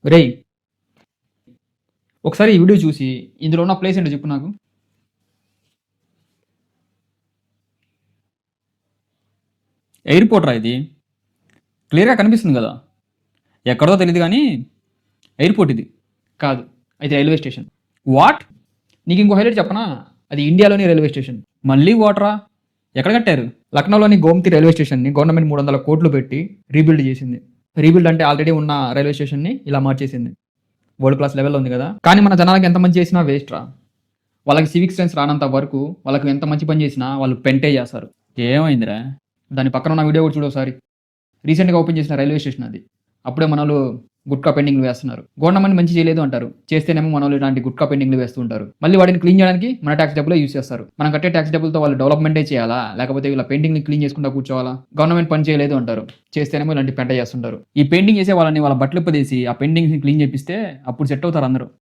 రేయ్, ఒకసారి ఈ వీడియో చూసి ఇందులో ఉన్న ప్లేస్ ఏంటో చెప్పు నాకు. ఎయిర్‌పోర్ట్ రా ఇది. క్లియర్‌గా కనిపిస్తుంది కదా! ఎక్కడో తెలీదు గానీ ఎయిర్‌పోర్ట్ ఇది. కాదు. అయితే రైల్వే స్టేషన్. వాట్? నీకు ఇంకో హైలైట్ చెప్పనా? అది ఇండియాలోని రైల్వే స్టేషన్. మళ్ళీ వాటరా? ఎక్కడ కట్టారు? లక్నోలోని గోమతి రైల్వే స్టేషన్‌ని గవర్నమెంట్ 300 కోట్లు పెట్టి రీబిల్డ్ చేసింది. రీబిల్డ్ అంటే ఆల్రెడీ ఉన్న రైల్వే స్టేషన్‌ని ఇలా మార్చేసింది. వరల్డ్ క్లాస్ లెవెల్‌లో ఉంది కదా! కానీ మన జనాలకి ఎంత మంచి చేసినా వేస్ట్ రా. వాళ్ళకి సివిక్ సెన్స్ రానంత వరకు వాళ్ళకి ఎంత మంచి పని చేసినా వాళ్ళు పెంటే చేస్తారు. ఏమైందిరా? దాని పక్కన ఉన్న వీడియో కూడా చూడు ఒకసారి. రీసెంట్‌గా ఓపెన్ చేసిన రైల్వే స్టేషన్ అది. అప్పుడే మనోళ్ళు గుట్కా పెండింగ్‌లు వేస్తున్నారు. గవర్నమెంట్ మంచి చేయలేదు అంటారు. చేస్తేనేమో మనోళ్ళు ఇలాంటి గుట్కా పెండింగ్‌లు వేస్తూ ఉంటారు. మళ్ళీ వాటిని క్లీన్ చేయడానికి మన టాక్స్ డబ్బులే యూజ్ చేస్తారు. మనం కట్టే టాక్స్ డబ్బులతో వాళ్ళు డెవలప్‌మెంటే చేయాలా? లేకపోతే వీళ్ళ పెయింటింగ్‌ని క్లీన్ చేసుకుంటా కూర్చోవాలా? గవర్నమెంట్ పని చేయలేదు అంటారు. చేస్తేనేమో ఇలాంటి పెంట చేస్తుంటారు. ఈ పెయింటింగ్ చేసే వాళ్ళని వాళ్ళ బట్టలు ఇప్పదీసి ఆ పెయింటింగ్స్‌ని క్లీన్ చేపిస్తే అప్పుడు సెట్ అవుతారు అందరూ.